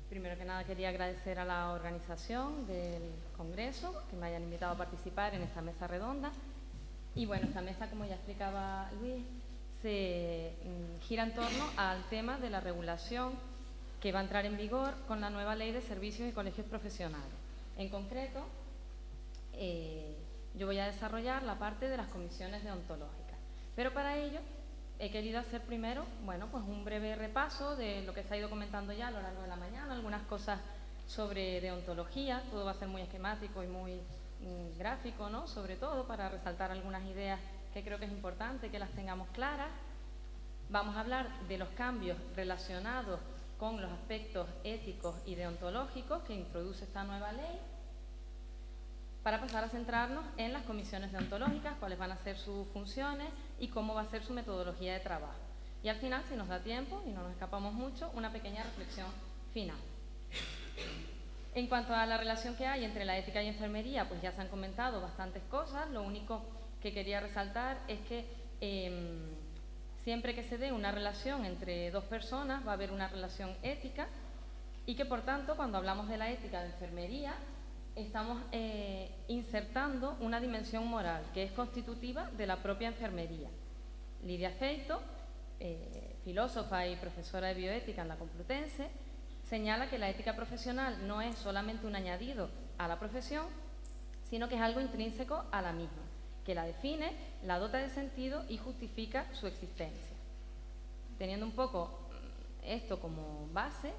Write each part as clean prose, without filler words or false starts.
Primero que nada quería agradecer a la organización del Congreso que me hayan invitado a participar en esta mesa redonda. Y bueno, esta mesa, como ya explicaba Luis, se gira en torno al tema de la regulación que va a entrar en vigor con la nueva Ley de Servicios y Colegios Profesionales. En concreto, yo voy a desarrollar la parte de las comisiones deontológicas, pero para ello he querido hacer primero, bueno, pues un breve repaso de lo que se ha ido comentando ya a lo largo de la mañana, algunas cosas sobre deontología. Todo va a ser muy esquemático y muy gráfico, ¿no? Sobre todo para resaltar algunas ideas que creo que es importante que las tengamos claras. Vamos a hablar de los cambios relacionados con los aspectos éticos y deontológicos que introduce esta nueva ley, para pasar a centrarnos en las comisiones deontológicas, cuáles van a ser sus funciones y cómo va a ser su metodología de trabajo. Y al final, si nos da tiempo y no nos escapamos mucho, una pequeña reflexión final. En cuanto a la relación que hay entre la ética y enfermería, pues ya se han comentado bastantes cosas. Lo único que quería resaltar es que siempre que se dé una relación entre dos personas va a haber una relación ética y que, por tanto, cuando hablamos de la ética de enfermería, estamos insertando una dimensión moral que es constitutiva de la propia enfermería. Lidia Feito, filósofa y profesora de bioética en la Complutense, señala que la ética profesional no es solamente un añadido a la profesión, sino que es algo intrínseco a la misma, que la define, la dota de sentido y justifica su existencia. Teniendo un poco esto como base,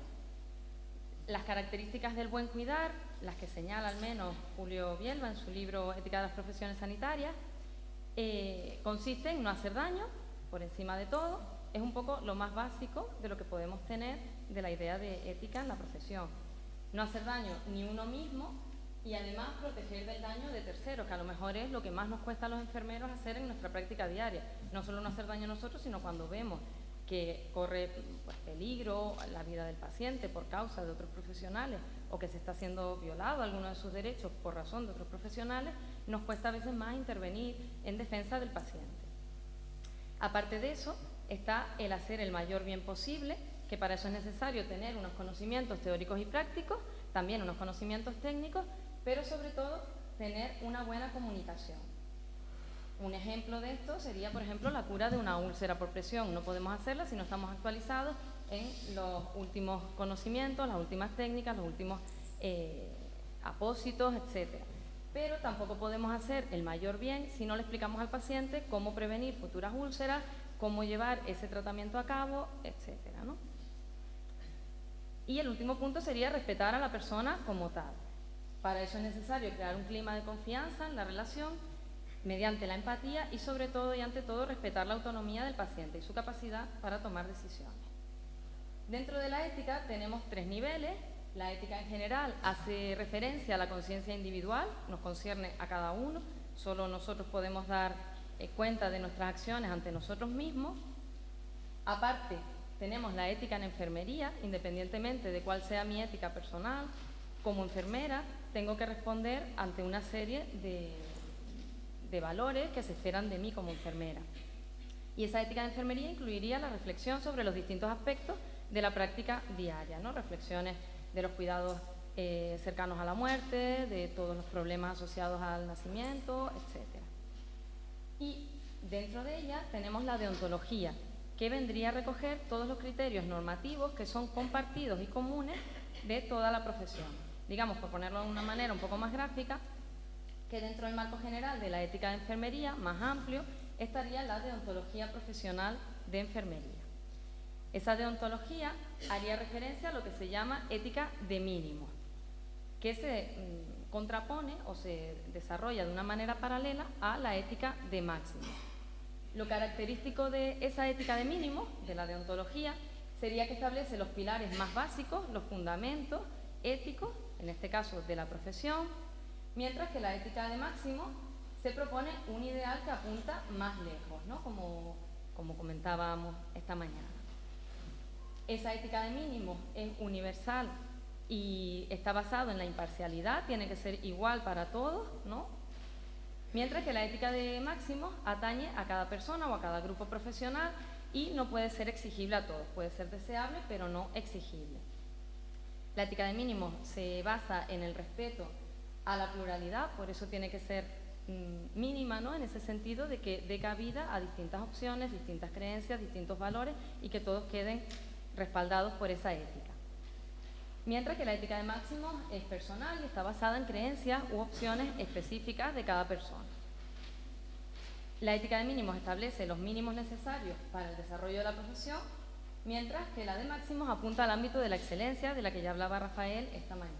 las características del buen cuidar, las que señala al menos Julio Bielba en su libro Ética de las profesiones sanitarias, consiste en no hacer daño, por encima de todo. Es un poco lo más básico de lo que podemos tener de la idea de ética en la profesión. No hacer daño ni uno mismo y además proteger del daño de terceros, que a lo mejor es lo que más nos cuesta a los enfermeros hacer en nuestra práctica diaria. No solo no hacer daño a nosotros, sino cuando vemos que corre peligro la vida del paciente por causa de otros profesionales o que se está siendo violado alguno de sus derechos por razón de otros profesionales, nos cuesta a veces más intervenir en defensa del paciente. Aparte de eso, está el hacer el mayor bien posible, que para eso es necesario tener unos conocimientos teóricos y prácticos, también unos conocimientos técnicos, pero sobre todo tener una buena comunicación. Un ejemplo de esto sería, por ejemplo, la cura de una úlcera por presión. No podemos hacerla si no estamos actualizados en los últimos conocimientos, las últimas técnicas, los últimos apósitos, etc. Pero tampoco podemos hacer el mayor bien si no le explicamos al paciente cómo prevenir futuras úlceras, cómo llevar ese tratamiento a cabo, etc., ¿no? Y el último punto sería respetar a la persona como tal. Para eso es necesario crear un clima de confianza en la relación, mediante la empatía y sobre todo y ante todo respetar la autonomía del paciente y su capacidad para tomar decisiones. Dentro de la ética tenemos 3 niveles. La ética en general hace referencia a la conciencia individual, nos concierne a cada uno, solo nosotros podemos dar cuenta de nuestras acciones ante nosotros mismos. Aparte, tenemos la ética en enfermería, independientemente de cuál sea mi ética personal. Como enfermera tengo que responder ante una serie de valores que se esperan de mí como enfermera. Y esa ética de enfermería incluiría la reflexión sobre los distintos aspectos de la práctica diaria, ¿no? Reflexiones de los cuidados cercanos a la muerte, de todos los problemas asociados al nacimiento, etc. Y dentro de ella tenemos la deontología, que vendría a recoger todos los criterios normativos que son compartidos y comunes de toda la profesión. Digamos, por ponerlo de una manera un poco más gráfica, que dentro del marco general de la ética de enfermería, más amplio, estaría la deontología profesional de enfermería. Esa deontología haría referencia a lo que se llama ética de mínimos, que se contrapone o se desarrolla de una manera paralela a la ética de máximos. Lo característico de esa ética de mínimos, de la deontología, sería que establece los pilares más básicos, los fundamentos éticos, en este caso de la profesión, mientras que la ética de máximos se propone un ideal que apunta más lejos, ¿no? Como comentábamos esta mañana. Esa ética de mínimos es universal y está basado en la imparcialidad, tiene que ser igual para todos, ¿no? Mientras que la ética de máximos atañe a cada persona o a cada grupo profesional y no puede ser exigible a todos, puede ser deseable pero no exigible. La ética de mínimos se basa en el respeto a la pluralidad, por eso tiene que ser mínima, ¿no? En ese sentido de que dé cabida a distintas opciones, distintas creencias, distintos valores y que todos queden respaldados por esa ética. Mientras que la ética de máximos es personal y está basada en creencias u opciones específicas de cada persona. La ética de mínimos establece los mínimos necesarios para el desarrollo de la profesión, mientras que la de máximos apunta al ámbito de la excelencia, de la que ya hablaba Rafael esta mañana.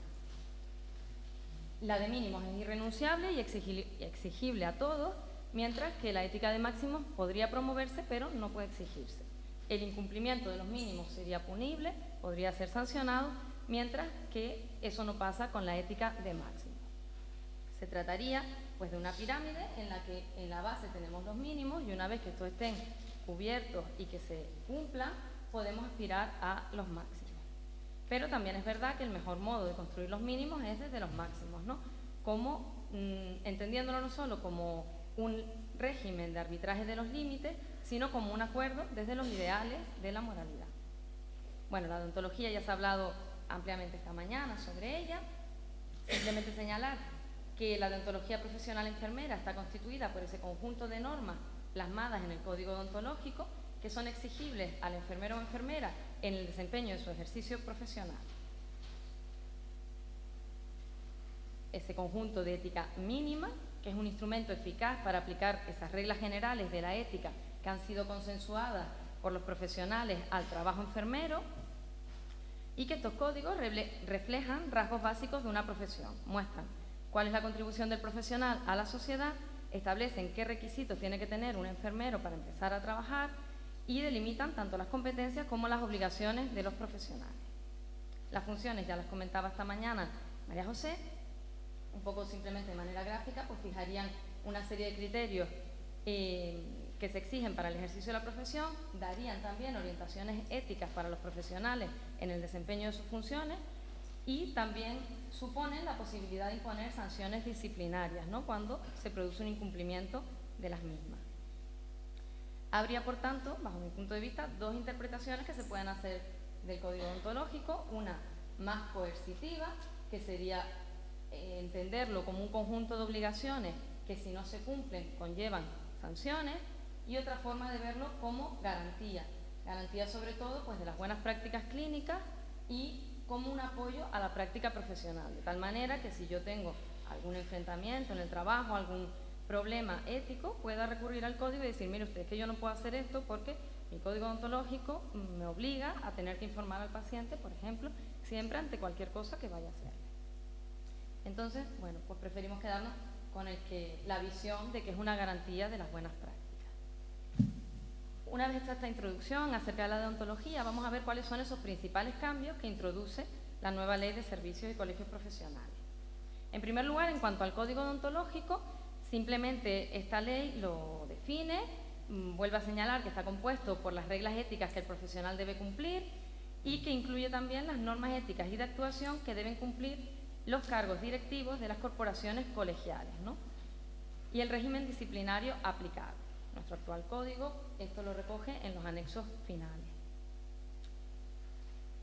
La de mínimos es irrenunciable y exigible a todos, mientras que la ética de máximos podría promoverse, pero no puede exigirse. El incumplimiento de los mínimos sería punible, podría ser sancionado, mientras que eso no pasa con la ética de máximos. Se trataría pues de una pirámide en la que en la base tenemos los mínimos y una vez que estos estén cubiertos y que se cumplan, podemos aspirar a los máximos. Pero también es verdad que el mejor modo de construir los mínimos es desde los máximos, ¿no? Como, entendiéndolo no solo como un régimen de arbitraje de los límites, sino como un acuerdo desde los ideales de la moralidad. Bueno, la deontología ya se ha hablado ampliamente esta mañana sobre ella. Simplemente señalar que la deontología profesional enfermera está constituida por ese conjunto de normas plasmadas en el Código Deontológico que son exigibles al enfermero o enfermera en el desempeño de su ejercicio profesional. Ese conjunto de ética mínima, que es un instrumento eficaz para aplicar esas reglas generales de la ética que han sido consensuadas por los profesionales al trabajo enfermero, y que estos códigos reflejan rasgos básicos de una profesión, muestran cuál es la contribución del profesional a la sociedad, establecen qué requisitos tiene que tener un enfermero para empezar a trabajar y delimitan tanto las competencias como las obligaciones de los profesionales. Las funciones ya las comentaba esta mañana María José, un poco simplemente de manera gráfica, pues fijarían una serie de criterios que se exigen para el ejercicio de la profesión, darían también orientaciones éticas para los profesionales en el desempeño de sus funciones y también suponen la posibilidad de imponer sanciones disciplinarias, ¿no?, cuando se produce un incumplimiento de las mismas. Habría, por tanto, bajo mi punto de vista, dos interpretaciones que se pueden hacer del Código Deontológico, una más coercitiva, que sería entenderlo como un conjunto de obligaciones que si no se cumplen conllevan sanciones, y otra forma de verlo como garantía sobre todo pues de las buenas prácticas clínicas y como un apoyo a la práctica profesional, de tal manera que si yo tengo algún enfrentamiento en el trabajo, algún problema ético, pueda recurrir al código y decir, mire usted, es que yo no puedo hacer esto porque mi código deontológico me obliga a tener que informar al paciente, por ejemplo, siempre ante cualquier cosa que vaya a hacer. Entonces, bueno, pues preferimos quedarnos con la visión de que es una garantía de las buenas prácticas. Una vez hecha esta introducción acerca de la deontología, vamos a ver cuáles son esos principales cambios que introduce la nueva Ley de Servicios y Colegios Profesionales. En primer lugar, en cuanto al código deontológico, simplemente esta ley lo define, vuelve a señalar que está compuesto por las reglas éticas que el profesional debe cumplir y que incluye también las normas éticas y de actuación que deben cumplir los cargos directivos de las corporaciones colegiales, ¿no?, y el régimen disciplinario aplicable. Nuestro actual código esto lo recoge en los anexos finales.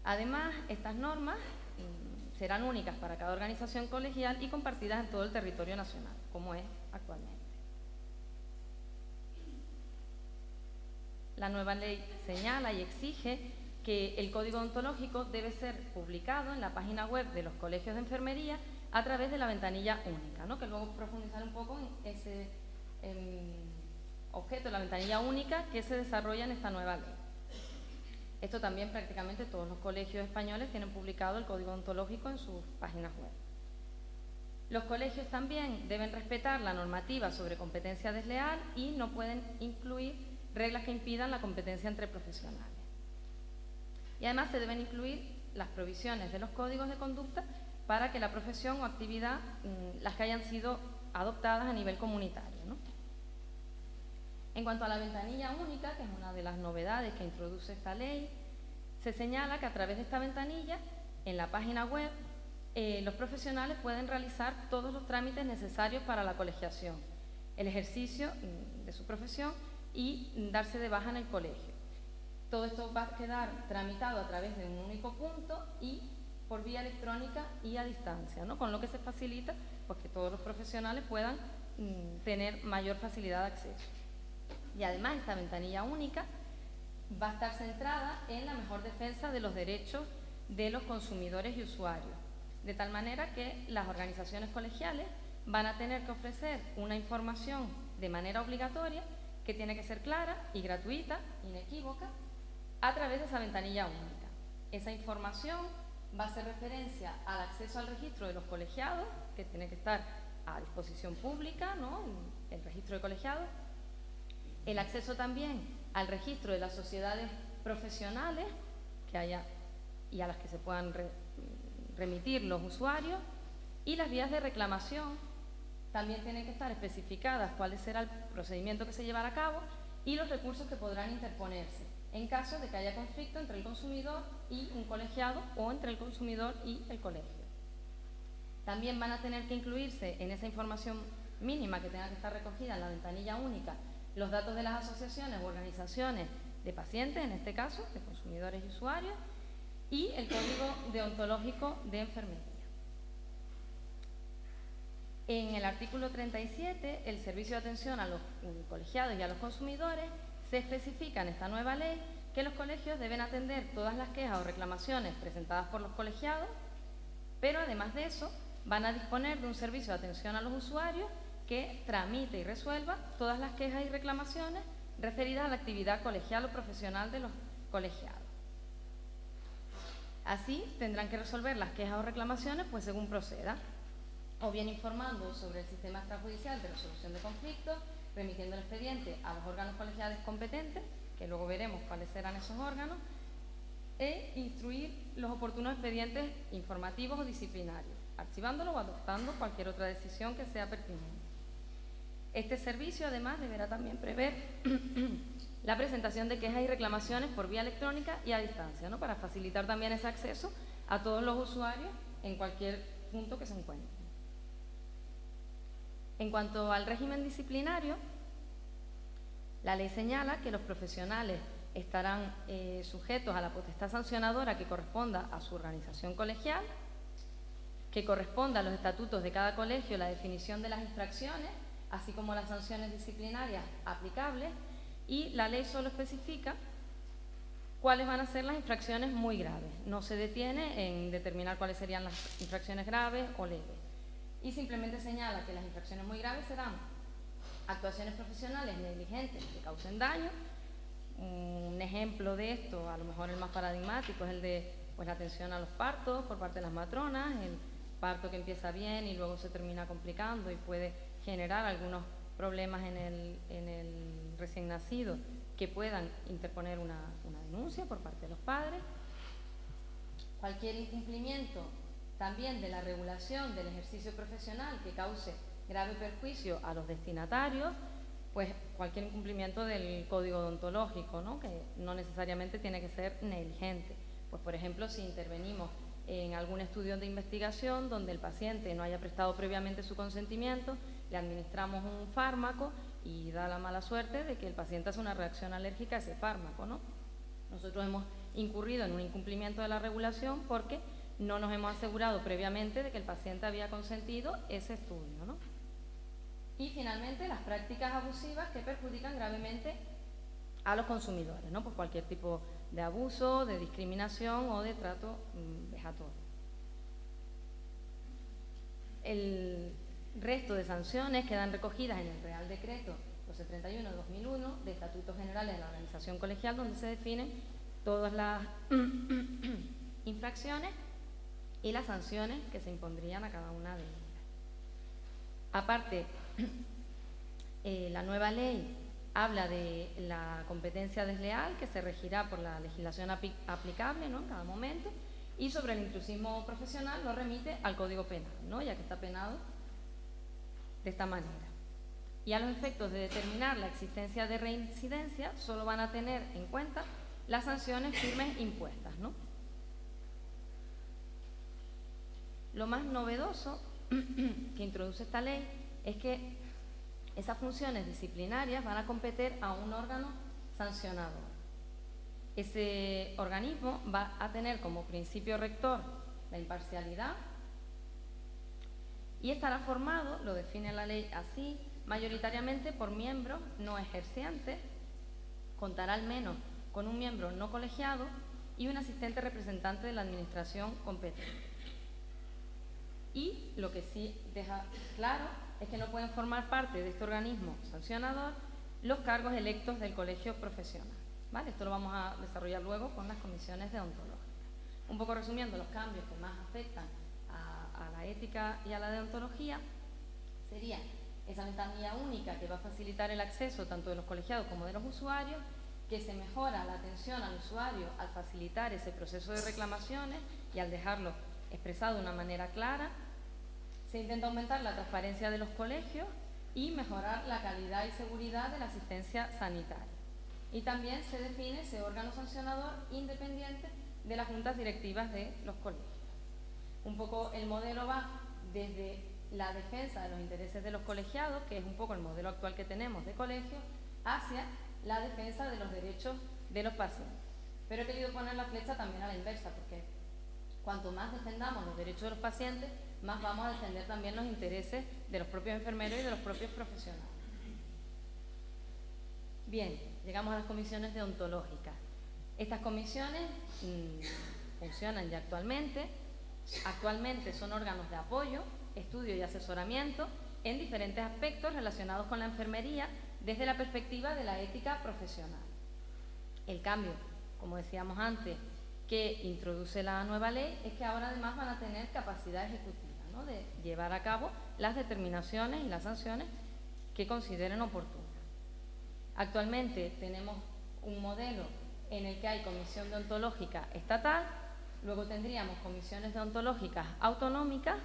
Además, estas normas serán únicas para cada organización colegial y compartidas en todo el territorio nacional, como es actualmente. La nueva ley señala y exige que el código deontológico debe ser publicado en la página web de los colegios de enfermería a través de la ventanilla única, ¿no?, que luego profundizar un poco en ese objeto, la ventanilla única que se desarrolla en esta nueva ley. Esto también prácticamente todos los colegios españoles tienen publicado el código deontológico en sus páginas web. Los colegios también deben respetar la normativa sobre competencia desleal y no pueden incluir reglas que impidan la competencia entre profesionales. Y además se deben incluir las provisiones de los códigos de conducta para que la profesión o actividad, las que hayan sido adoptadas a nivel comunitario, ¿no? En cuanto a la ventanilla única, que es una de las novedades que introduce esta ley, se señala que a través de esta ventanilla, en la página web, los profesionales pueden realizar todos los trámites necesarios para la colegiación, el ejercicio de su profesión y darse de baja en el colegio. todo esto va a quedar tramitado a través de un único punto y por vía electrónica y a distancia, ¿no? Con lo que se facilita pues, que todos los profesionales puedan tener mayor facilidad de acceso. Y además esta ventanilla única va a estar centrada en la mejor defensa de los derechos de los consumidores y usuarios, de tal manera que las organizaciones colegiales van a tener que ofrecer una información de manera obligatoria que tiene que ser clara y gratuita, inequívoca, a través de esa ventanilla única. Esa información va a hacer referencia al acceso al registro de los colegiados, que tiene que estar a disposición pública, ¿no? El registro de colegiados. El acceso también al registro de las sociedades profesionales que haya y a las que se puedan remitir los usuarios, y las vías de reclamación también tienen que estar especificadas cuál será el procedimiento que se llevará a cabo y los recursos que podrán interponerse en caso de que haya conflicto entre el consumidor y un colegiado o entre el consumidor y el colegio. También van a tener que incluirse en esa información mínima que tenga que estar recogida en la ventanilla única los datos de las asociaciones u organizaciones de pacientes, en este caso, de consumidores y usuarios, y el código deontológico de enfermería. En el artículo 37, el servicio de atención a los colegiados y a los consumidores, se especifica en esta nueva ley que los colegios deben atender todas las quejas o reclamaciones presentadas por los colegiados, pero además de eso, van a disponer de un servicio de atención a los usuarios que tramite y resuelva todas las quejas y reclamaciones referidas a la actividad colegial o profesional de los colegiados. Así, tendrán que resolver las quejas o reclamaciones pues según proceda, o bien informando sobre el sistema extrajudicial de resolución de conflictos, remitiendo el expediente a los órganos colegiales competentes, que luego veremos cuáles serán esos órganos, e instruir los oportunos expedientes informativos o disciplinarios, archivándolo o adoptando cualquier otra decisión que sea pertinente. Este servicio, además, deberá también prever la presentación de quejas y reclamaciones por vía electrónica y a distancia, ¿no? Para facilitar también ese acceso a todos los usuarios en cualquier punto que se encuentren. En cuanto al régimen disciplinario, la ley señala que los profesionales estarán sujetos a la potestad sancionadora que corresponda a su organización colegial, que corresponda a los estatutos de cada colegio la definición de las infracciones, así como las sanciones disciplinarias aplicables, y la ley solo especifica cuáles van a ser las infracciones muy graves. No se detiene en determinar cuáles serían las infracciones graves o leves. Y simplemente señala que las infracciones muy graves serán actuaciones profesionales negligentes que causen daño. Un ejemplo de esto, a lo mejor el más paradigmático, es el de pues, la atención a los partos por parte de las matronas, el parto que empieza bien y luego se termina complicando y puede generar algunos problemas en el recién nacido que puedan interponer una denuncia por parte de los padres. Cualquier incumplimiento también de la regulación del ejercicio profesional que cause grave perjuicio a los destinatarios, pues cualquier incumplimiento del código odontológico, ¿no? Que no necesariamente tiene que ser negligente. Pues por ejemplo, si intervenimos en algún estudio de investigación donde el paciente no haya prestado previamente su consentimiento, le administramos un fármaco y da la mala suerte de que el paciente hace una reacción alérgica a ese fármaco, ¿no? Nosotros hemos incurrido en un incumplimiento de la regulación porque no nos hemos asegurado previamente de que el paciente había consentido ese estudio, ¿no? Y finalmente, las prácticas abusivas que perjudican gravemente a los consumidores, ¿no? Por cualquier tipo de abuso, de discriminación o de trato vejatorio. El resto de sanciones quedan recogidas en el Real Decreto 1231/2001 de Estatutos Generales de la Organización Colegial, donde se definen todas las infracciones y las sanciones que se impondrían a cada una de ellas. Aparte, la nueva ley habla de la competencia desleal que se regirá por la legislación aplicable, ¿no? En cada momento, y sobre el intrusismo profesional lo remite al Código Penal, ¿no? Ya que está penado de esta manera. Y a los efectos de determinar la existencia de reincidencia solo van a tener en cuenta las sanciones firmes impuestas, ¿no? Lo más novedoso que introduce esta ley es que esas funciones disciplinarias van a competir a un órgano sancionador. Ese organismo va a tener como principio rector la imparcialidad y estará formado, lo define la ley así, mayoritariamente por miembros no ejercientes, contará al menos con un miembro no colegiado y un asistente representante de la administración competente. Y lo que sí deja claro es que no pueden formar parte de este organismo sancionador los cargos electos del colegio profesional. ¿Vale? Esto lo vamos a desarrollar luego con las comisiones deontológicas. Un poco resumiendo los cambios que más afectan a la ética y a la deontología, sería esa ventanilla única que va a facilitar el acceso tanto de los colegiados como de los usuarios, que se mejora la atención al usuario al facilitar ese proceso de reclamaciones y al dejarlo expresado de una manera clara. Se intenta aumentar la transparencia de los colegios y mejorar la calidad y seguridad de la asistencia sanitaria. Y también se define ese órgano sancionador independiente de las juntas directivas de los colegios. Un poco el modelo va desde la defensa de los intereses de los colegiados, que es un poco el modelo actual que tenemos de colegios, hacia la defensa de los derechos de los pacientes. Pero he querido poner la flecha también a la inversa, porque cuanto más defendamos los derechos de los pacientes, más vamos a defender también los intereses de los propios enfermeros y de los propios profesionales. Bien, llegamos a las comisiones deontológicas. Estas comisiones funcionan ya actualmente. Actualmente son órganos de apoyo, estudio y asesoramiento en diferentes aspectos relacionados con la enfermería desde la perspectiva de la ética profesional. El cambio, como decíamos antes, que introduce la nueva ley es que ahora además van a tener capacidad ejecutiva, ¿no?, de llevar a cabo las determinaciones y las sanciones que consideren oportunas. Actualmente tenemos un modelo en el que hay comisión deontológica estatal, luego tendríamos comisiones deontológicas autonómicas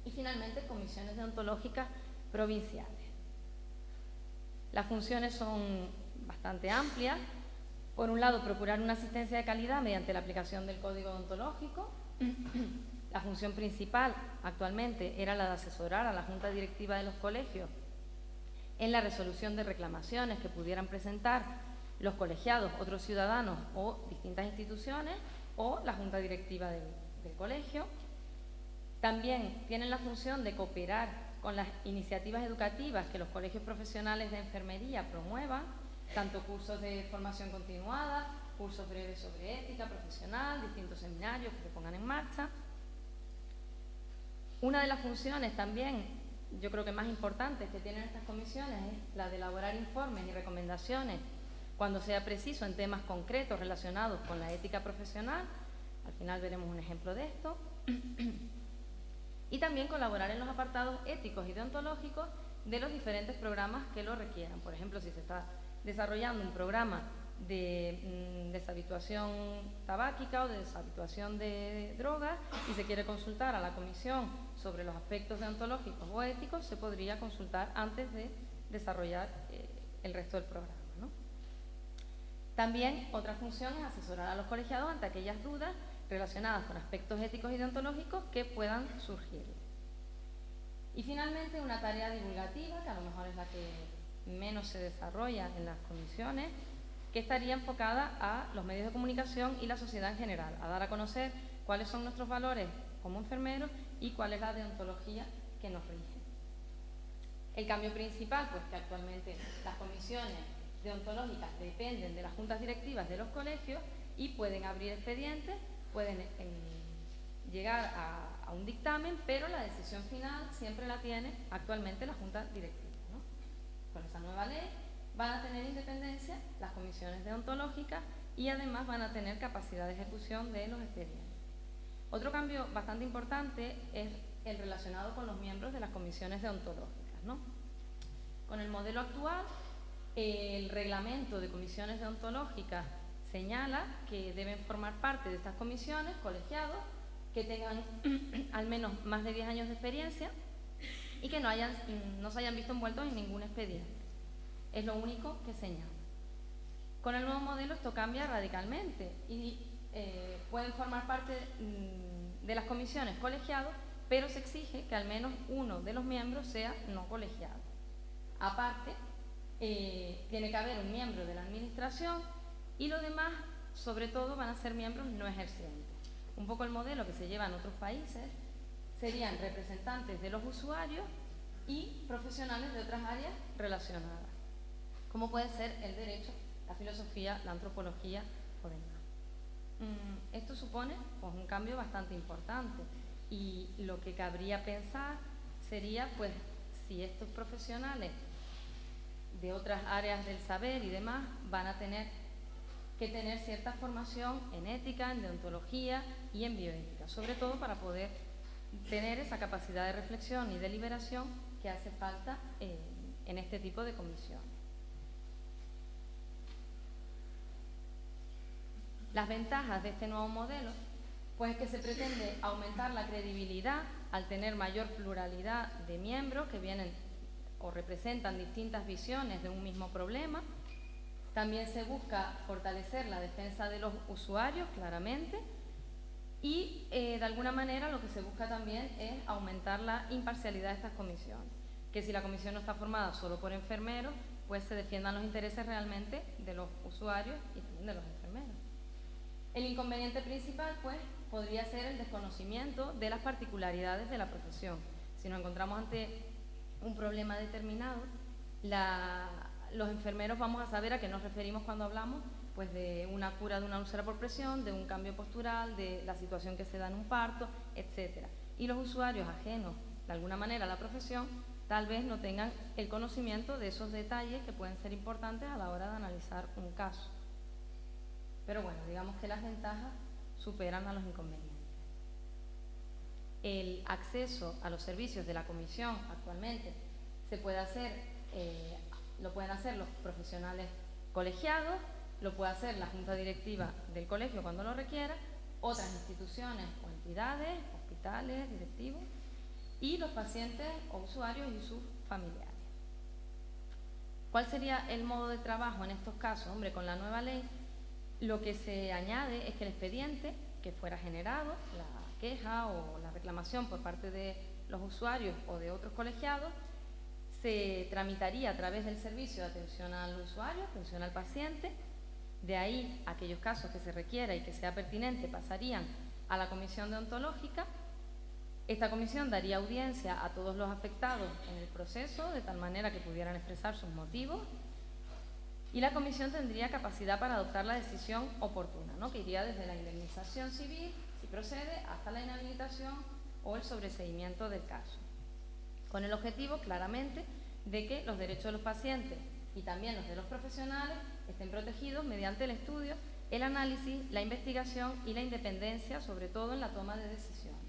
y finalmente comisiones deontológicas provinciales. Las funciones son bastante amplias. Por un lado, procurar una asistencia de calidad mediante la aplicación del código deontológico. La función principal actualmente era la de asesorar a la junta directiva de los colegios en la resolución de reclamaciones que pudieran presentar los colegiados, otros ciudadanos o distintas instituciones o la junta directiva del colegio. También tienen la función de cooperar con las iniciativas educativas que los colegios profesionales de enfermería promuevan, tanto cursos de formación continuada, cursos breves sobre ética profesional, distintos seminarios que se pongan en marcha. Una de las funciones también, yo creo que más importantes que tienen estas comisiones es la de elaborar informes y recomendaciones cuando sea preciso en temas concretos relacionados con la ética profesional. Al final veremos un ejemplo de esto. Y también colaborar en los apartados éticos y deontológicos de los diferentes programas que lo requieran. Por ejemplo, si se está desarrollando un programa de deshabituación tabáquica o de deshabituación de drogas y se quiere consultar a la comisión sobre los aspectos deontológicos o éticos, se podría consultar antes de desarrollar el resto del programa, ¿no? También otra función es asesorar a los colegiados ante aquellas dudas relacionadas con aspectos éticos y deontológicos que puedan surgir. Y finalmente una tarea divulgativa, que a lo mejor es la que menos se desarrolla en las comisiones, que estaría enfocada a los medios de comunicación y la sociedad en general, a dar a conocer cuáles son nuestros valores como enfermeros y cuál es la deontología que nos rige. El cambio principal, pues que actualmente las comisiones deontológicas dependen de las juntas directivas de los colegios y pueden abrir expedientes, pueden llegar a un dictamen, pero la decisión final siempre la tiene actualmente la junta directiva, ¿no? Con esa nueva ley van a tener independencia las comisiones deontológicas y además van a tener capacidad de ejecución de los expedientes. Otro cambio bastante importante es el relacionado con los miembros de las comisiones deontológicas, ¿no? Con el modelo actual, el reglamento de comisiones deontológicas señala que deben formar parte de estas comisiones colegiados que tengan al menos más de 10 años de experiencia y que no se hayan visto envueltos en ningún expediente. Es lo único que señala. Con el nuevo modelo esto cambia radicalmente y pueden formar parte de las comisiones colegiados, pero se exige que al menos uno de los miembros sea no colegiado. Aparte, tiene que haber un miembro de la administración y lo demás sobre todo van a ser miembros no ejercientes. Un poco el modelo que se lleva en otros países serían representantes de los usuarios y profesionales de otras áreas relacionadas, como puede ser el derecho, la filosofía, la antropología o demás. Esto supone pues, un cambio bastante importante y lo que cabría pensar sería pues si estos profesionales de otras áreas del saber y demás van a tener que tener cierta formación en ética, en deontología y en bioética, sobre todo para poder tener esa capacidad de reflexión y deliberación que hace falta en este tipo de comisiones. Las ventajas de este nuevo modelo, pues es que se pretende aumentar la credibilidad al tener mayor pluralidad de miembros que vienen o representan distintas visiones de un mismo problema. También se busca fortalecer la defensa de los usuarios, claramente, y de alguna manera lo que se busca también es aumentar la imparcialidad de estas comisiones, que si la comisión no está formada solo por enfermeros, pues se defiendan los intereses realmente de los usuarios y también de los enfermeros. El inconveniente principal, pues, podría ser el desconocimiento de las particularidades de la profesión. Si nos encontramos ante un problema determinado, los enfermeros vamos a saber a qué nos referimos cuando hablamos pues de una cura de una úlcera por presión, de un cambio postural, de la situación que se da en un parto, etc. Y los usuarios ajenos, de alguna manera, a la profesión, tal vez no tengan el conocimiento de esos detalles que pueden ser importantes a la hora de analizar un caso. Pero bueno, digamos que las ventajas superan a los inconvenientes. El acceso a los servicios de la comisión actualmente se puede hacer, lo pueden hacer los profesionales colegiados, lo puede hacer la junta directiva del colegio cuando lo requiera, otras instituciones o entidades, hospitales, directivos, y los pacientes o usuarios y sus familiares. ¿Cuál sería el modo de trabajo en estos casos? Hombre, con la nueva ley lo que se añade es que el expediente que fuera generado, la queja o la reclamación por parte de los usuarios o de otros colegiados, se tramitaría a través del servicio de atención al usuario, atención al paciente. De ahí, aquellos casos que se requiera y que sea pertinente pasarían a la comisión deontológica. Esta comisión daría audiencia a todos los afectados en el proceso, de tal manera que pudieran expresar sus motivos, y la comisión tendría capacidad para adoptar la decisión oportuna, ¿no? Que iría desde la indemnización civil, si procede, hasta la inhabilitación o el sobreseimiento del caso, con el objetivo, claramente, de que los derechos de los pacientes y también los de los profesionales estén protegidos mediante el estudio, el análisis, la investigación y la independencia, sobre todo en la toma de decisiones.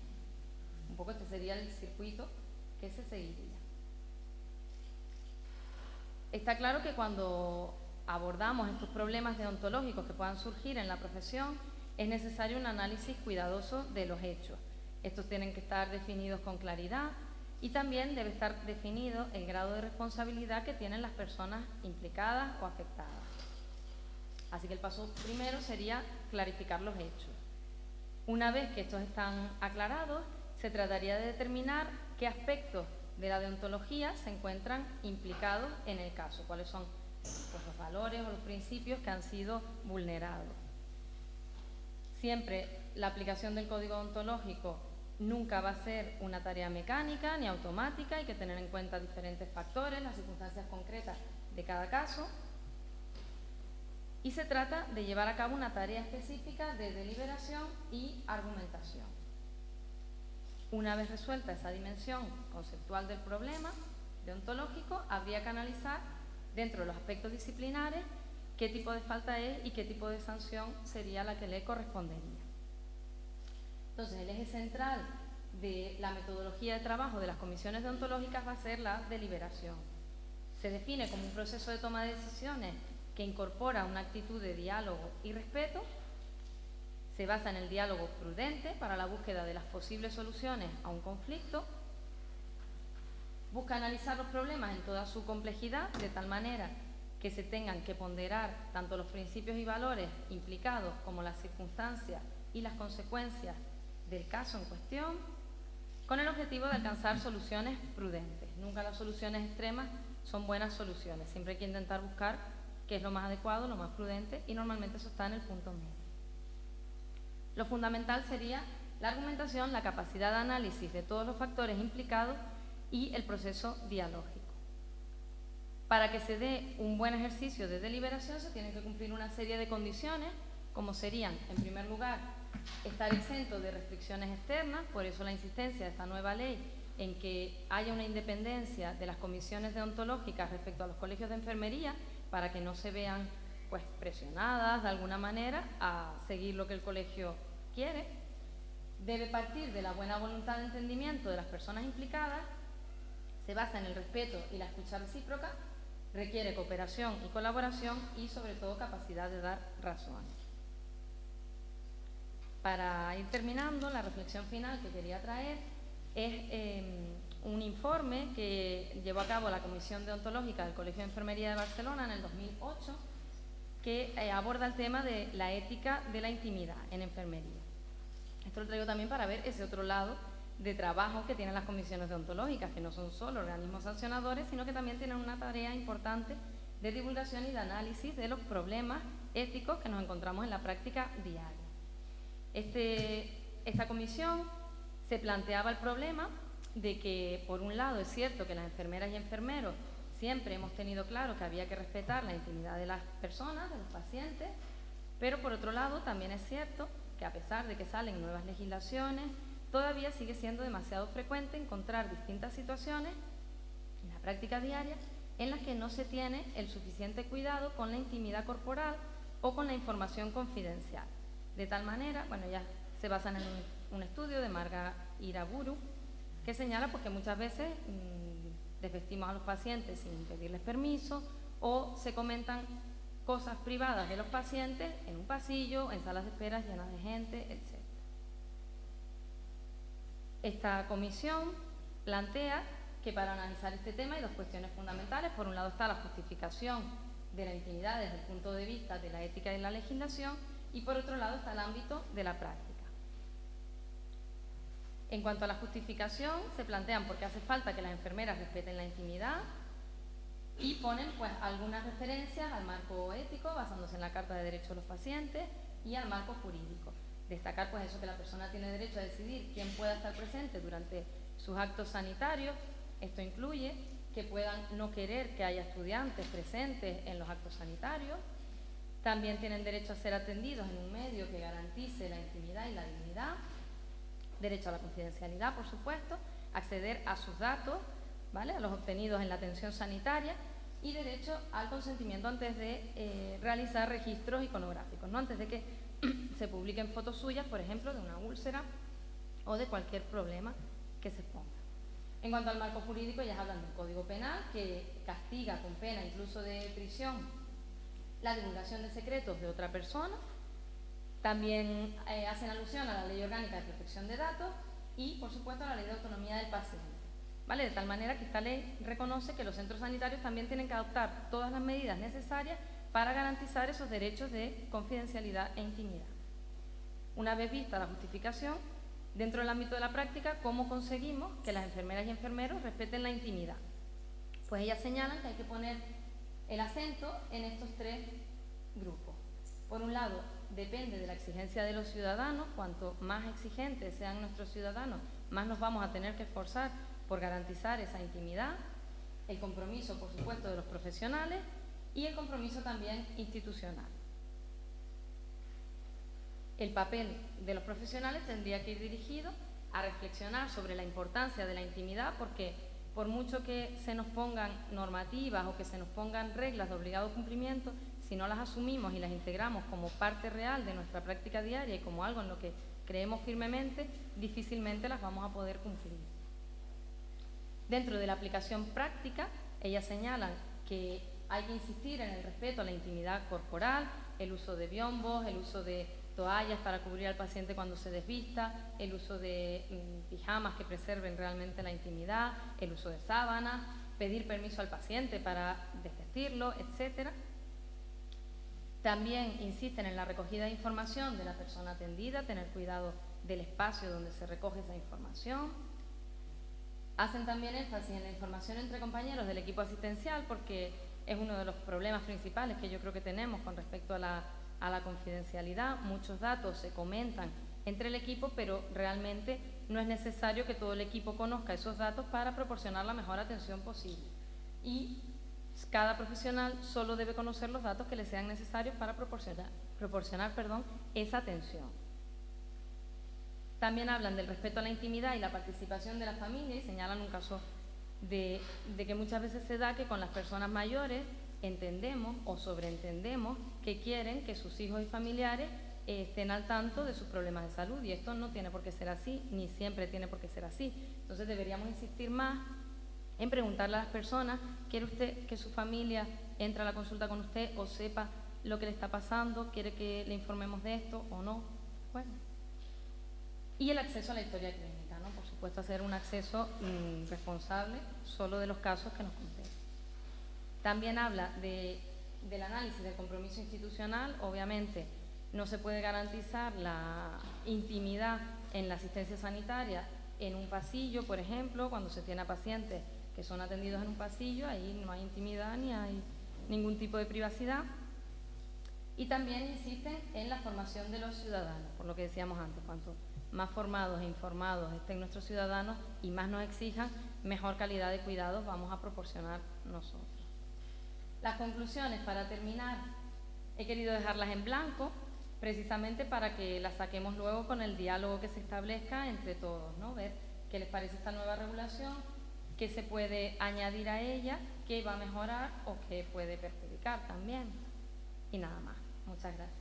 Un poco este sería el circuito que se seguiría. Está claro que cuando abordamos estos problemas deontológicos que puedan surgir en la profesión, es necesario un análisis cuidadoso de los hechos. Estos tienen que estar definidos con claridad y también debe estar definido el grado de responsabilidad que tienen las personas implicadas o afectadas. Así que el paso primero sería clarificar los hechos. Una vez que estos están aclarados, se trataría de determinar qué aspectos de la deontología se encuentran implicados en el caso, cuáles son pues, los valores o los principios que han sido vulnerados. Siempre la aplicación del código deontológico nunca va a ser una tarea mecánica ni automática, hay que tener en cuenta diferentes factores, las circunstancias concretas de cada caso, y se trata de llevar a cabo una tarea específica de deliberación y argumentación. Una vez resuelta esa dimensión conceptual del problema deontológico, habría que analizar, dentro de los aspectos disciplinares, qué tipo de falta es y qué tipo de sanción sería la que le correspondería. Entonces, el eje central de la metodología de trabajo de las comisiones deontológicas va a ser la deliberación. Se define como un proceso de toma de decisiones que incorpora una actitud de diálogo y respeto. Se basa en el diálogo prudente para la búsqueda de las posibles soluciones a un conflicto. Busca analizar los problemas en toda su complejidad, de tal manera que se tengan que ponderar tanto los principios y valores implicados como las circunstancias y las consecuencias del caso en cuestión, con el objetivo de alcanzar soluciones prudentes. Nunca las soluciones extremas son buenas soluciones. Siempre hay que intentar buscar qué es lo más adecuado, lo más prudente, y normalmente eso está en el punto medio. Lo fundamental sería la argumentación, la capacidad de análisis de todos los factores implicados y el proceso dialógico. Para que se dé un buen ejercicio de deliberación se tienen que cumplir una serie de condiciones, como serían, en primer lugar, estar exento de restricciones externas, por eso la insistencia de esta nueva ley en que haya una independencia de las comisiones deontológicas respecto a los colegios de enfermería, para que no se vean pues presionadas de alguna manera a seguir lo que el colegio quiere. Debe partir de la buena voluntad de entendimiento de las personas implicadas, se basa en el respeto y la escucha recíproca, requiere cooperación y colaboración y sobre todo capacidad de dar razones. Para ir terminando, la reflexión final que quería traer es un informe que llevó a cabo la Comisión Deontológica del Colegio de Enfermería de Barcelona en el 2008, que aborda el tema de la ética de la intimidad en enfermería. Esto lo traigo también para ver ese otro lado de trabajo que tienen las comisiones deontológicas, que no son solo organismos sancionadores, sino que también tienen una tarea importante de divulgación y de análisis de los problemas éticos que nos encontramos en la práctica diaria. Esta comisión se planteaba el problema de que, por un lado, es cierto que las enfermeras y enfermeros siempre hemos tenido claro que había que respetar la intimidad de las personas, de los pacientes, pero por otro lado también es cierto que a pesar de que salen nuevas legislaciones, todavía sigue siendo demasiado frecuente encontrar distintas situaciones en la práctica diaria en las que no se tiene el suficiente cuidado con la intimidad corporal o con la información confidencial. De tal manera, bueno, ya se basan en un estudio de Marga Iraburu que señala pues, que muchas veces desvestimos a los pacientes sin pedirles permiso o se comentan cosas privadas de los pacientes en un pasillo, en salas de espera llenas de gente, etc. Esta comisión plantea que para analizar este tema hay dos cuestiones fundamentales. Por un lado está la justificación de la intimidad desde el punto de vista de la ética y la legislación y por otro lado está el ámbito de la práctica. En cuanto a la justificación, se plantean por qué hace falta que las enfermeras respeten la intimidad y ponen pues, algunas referencias al marco ético basándose en la Carta de Derechos de los Pacientes y al marco jurídico. Destacar pues eso, que la persona tiene derecho a decidir quién pueda estar presente durante sus actos sanitarios. Esto incluye que puedan no querer que haya estudiantes presentes en los actos sanitarios. También tienen derecho a ser atendidos en un medio que garantice la intimidad y la dignidad. Derecho a la confidencialidad, por supuesto, acceder a sus datos, ¿vale?, a los obtenidos en la atención sanitaria y derecho al consentimiento antes de realizar registros iconográficos, ¿no?, antes de que se publiquen fotos suyas, por ejemplo, de una úlcera o de cualquier problema que se ponga. En cuanto al marco jurídico, ya hablan del Código Penal, que castiga con pena incluso de prisión la divulgación de secretos de otra persona. También hacen alusión a la Ley Orgánica de Protección de Datos y, por supuesto, a la Ley de Autonomía del Paciente, ¿vale? De tal manera que esta ley reconoce que los centros sanitarios también tienen que adoptar todas las medidas necesarias para garantizar esos derechos de confidencialidad e intimidad. Una vez vista la justificación, dentro del ámbito de la práctica, ¿cómo conseguimos que las enfermeras y enfermeros respeten la intimidad? Pues ellas señalan que hay que poner el acento en estos tres grupos. Por un lado, depende de la exigencia de los ciudadanos. Cuanto más exigentes sean nuestros ciudadanos, más nos vamos a tener que esforzar por garantizar esa intimidad. El compromiso, por supuesto, de los profesionales y el compromiso también institucional. El papel de los profesionales tendría que ir dirigido a reflexionar sobre la importancia de la intimidad, porque por mucho que se nos pongan normativas o que se nos pongan reglas de obligado cumplimiento, si no las asumimos y las integramos como parte real de nuestra práctica diaria y como algo en lo que creemos firmemente, difícilmente las vamos a poder cumplir. Dentro de la aplicación práctica, ellas señalan que hay que insistir en el respeto a la intimidad corporal, el uso de biombos, el uso de toallas para cubrir al paciente cuando se desvista, el uso de pijamas que preserven realmente la intimidad, el uso de sábanas, pedir permiso al paciente para desvestirlo, etc. También insisten en la recogida de información de la persona atendida, tener cuidado del espacio donde se recoge esa información. Hacen también énfasis en la información entre compañeros del equipo asistencial, porque es uno de los problemas principales que yo creo que tenemos con respecto a la a la confidencialidad. Muchos datos se comentan entre el equipo, pero realmente no es necesario que todo el equipo conozca esos datos para proporcionar la mejor atención posible. Y cada profesional solo debe conocer los datos que le sean necesarios para proporcionar esa atención. También hablan del respeto a la intimidad y la participación de la familia y señalan un caso de que muchas veces se da que con las personas mayores entendemos o sobreentendemos que quieren que sus hijos y familiares estén al tanto de sus problemas de salud, y esto no tiene por qué ser así, ni siempre tiene por qué ser así. Entonces deberíamos insistir más en preguntarle a las personas: ¿quiere usted que su familia entre a la consulta con usted o sepa lo que le está pasando? ¿Quiere que le informemos de esto o no? Bueno. Y el acceso a la historia clínica, ¿no? Por supuesto, hacer un acceso responsable solo de los casos que nos contén. También habla del análisis del compromiso institucional. Obviamente no se puede garantizar la intimidad en la asistencia sanitaria en un pasillo, por ejemplo, cuando se tiene a pacientes que son atendidos en un pasillo, ahí no hay intimidad ni hay ningún tipo de privacidad. Y también insisten en la formación de los ciudadanos, por lo que decíamos antes: cuanto más formados e informados estén nuestros ciudadanos y más nos exijan, mejor calidad de cuidados vamos a proporcionar nosotros. Las conclusiones, para terminar, he querido dejarlas en blanco, precisamente para que las saquemos luego con el diálogo que se establezca entre todos, ¿no? Ver qué les parece esta nueva regulación, qué se puede añadir a ella, qué va a mejorar o qué puede perjudicar también. Y nada más. Muchas gracias.